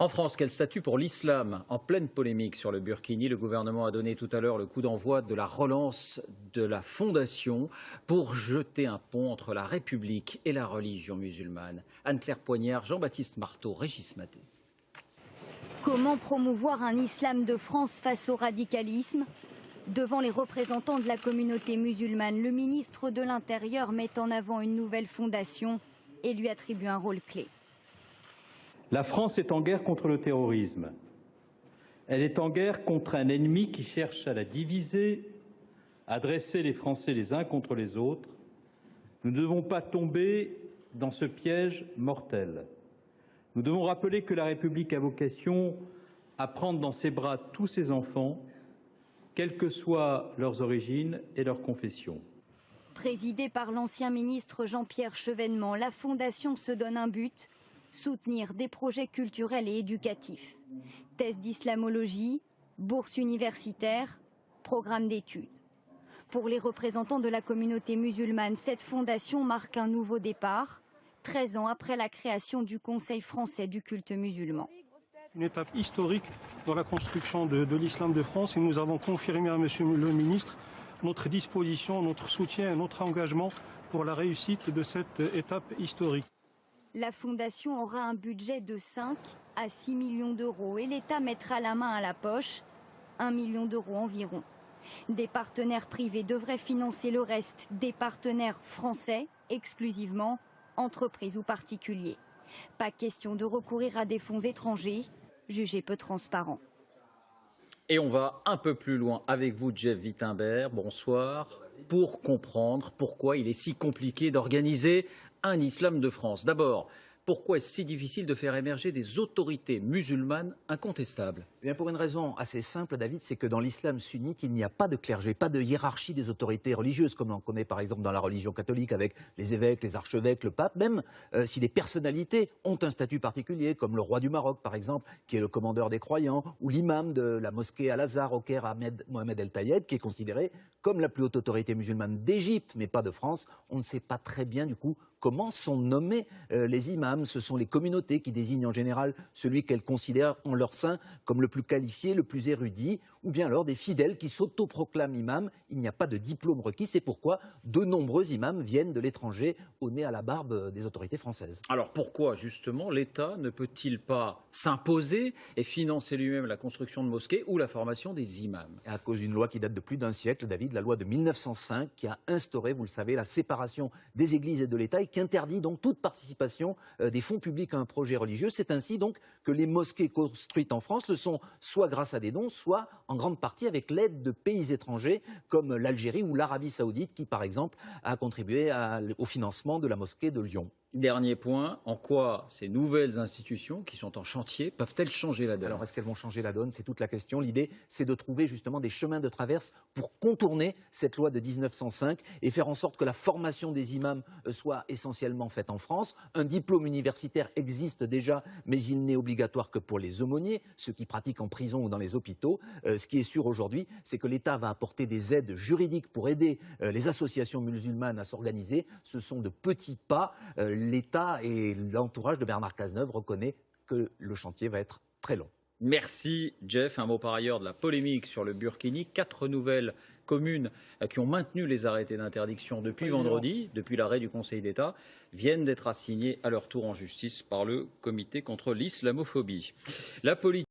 En France, quel statut pour l'islam? En pleine polémique sur le burkini, le gouvernement a donné tout à l'heure le coup d'envoi de la relance de la fondation pour jeter un pont entre la République et la religion musulmane. Anne-Claire Poignard, Jean-Baptiste Marteau, Régis Maté. Comment promouvoir un islam de France face au radicalisme? Devant les représentants de la communauté musulmane, le ministre de l'Intérieur met en avant une nouvelle fondation et lui attribue un rôle clé. La France est en guerre contre le terrorisme. Elle est en guerre contre un ennemi qui cherche à la diviser, à dresser les Français les uns contre les autres. Nous ne devons pas tomber dans ce piège mortel. Nous devons rappeler que la République a vocation à prendre dans ses bras tous ses enfants, quelles que soient leurs origines et leur confession. Présidée par l'ancien ministre Jean-Pierre Chevènement, la Fondation se donne un but: soutenir des projets culturels et éducatifs. Thèse d'islamologie, bourse universitaire, programme d'études. Pour les représentants de la communauté musulmane, cette fondation marque un nouveau départ, 13 ans après la création du Conseil français du culte musulman. Une étape historique dans la construction de l'islam de France, et nous avons confirmé à Monsieur le ministre notre disposition, notre soutien et notre engagement pour la réussite de cette étape historique. La fondation aura un budget de 5 à 6 millions d'euros et l'État mettra la main à la poche, 1 million d'euros environ. Des partenaires privés devraient financer le reste, des partenaires français exclusivement, entreprises ou particuliers. Pas question de recourir à des fonds étrangers, jugés peu transparents. Et on va un peu plus loin avec vous, Jeff Wittenberg. Bonsoir. Pour comprendre pourquoi il est si compliqué d'organiser un islam de France. D'abord, pourquoi est-ce si difficile de faire émerger des autorités musulmanes incontestables? Eh bien, pour une raison assez simple, David, c'est que dans l'islam sunnite, il n'y a pas de clergé, pas de hiérarchie des autorités religieuses, comme on connaît par exemple dans la religion catholique avec les évêques, les archevêques, le pape. Même si les personnalités ont un statut particulier, comme le roi du Maroc par exemple, qui est le commandeur des croyants, ou l'imam de la mosquée Al-Azhar au Caire, Mohamed El Tayeb, qui est considéré comme la plus haute autorité musulmane d'Égypte, mais pas de France. On ne sait pas très bien du coup comment sont nommés les imams. Ce sont les communautés qui désignent en général celui qu'elles considèrent en leur sein comme le plus qualifié, le plus érudit, ou bien alors des fidèles qui s'autoproclament imams. Il n'y a pas de diplôme requis, c'est pourquoi de nombreux imams viennent de l'étranger au nez à la barbe des autorités françaises. Alors pourquoi justement l'État ne peut-il pas s'imposer et financer lui-même la construction de mosquées ou la formation des imams? À cause d'une loi qui date de plus d'un siècle, David, la loi de 1905, qui a instauré, vous le savez, la séparation des églises et de l'État et qui interdit donc toute participation des fonds publics à un projet religieux. C'est ainsi donc que les mosquées construites en France le sont soit grâce à des dons, soit en grande partie avec l'aide de pays étrangers comme l'Algérie ou l'Arabie Saoudite qui, par exemple, a contribué au financement de la mosquée de Lyon. Dernier point, en quoi ces nouvelles institutions qui sont en chantier peuvent-elles changer la donne? Alors, est-ce qu'elles vont changer la donne? C'est toute la question. L'idée, c'est de trouver justement des chemins de traverse pour contourner cette loi de 1905 et faire en sorte que la formation des imams soit essentiellement faite en France. Un diplôme universitaire existe déjà, mais il n'est obligatoire que pour les aumôniers, ceux qui pratiquent en prison ou dans les hôpitaux. Ce qui est sûr aujourd'hui, c'est que l'État va apporter des aides juridiques pour aider les associations musulmanes à s'organiser. Ce sont de petits pas. L'État et l'entourage de Bernard Cazeneuve reconnaissent que le chantier va être très long. Merci Jeff. Un mot par ailleurs de la polémique sur le burkini. 4 nouvelles communes qui ont maintenu les arrêtés d'interdiction depuis vendredi, depuis l'arrêt du Conseil d'État, viennent d'être assignées à leur tour en justice par le Comité contre l'islamophobie. La politique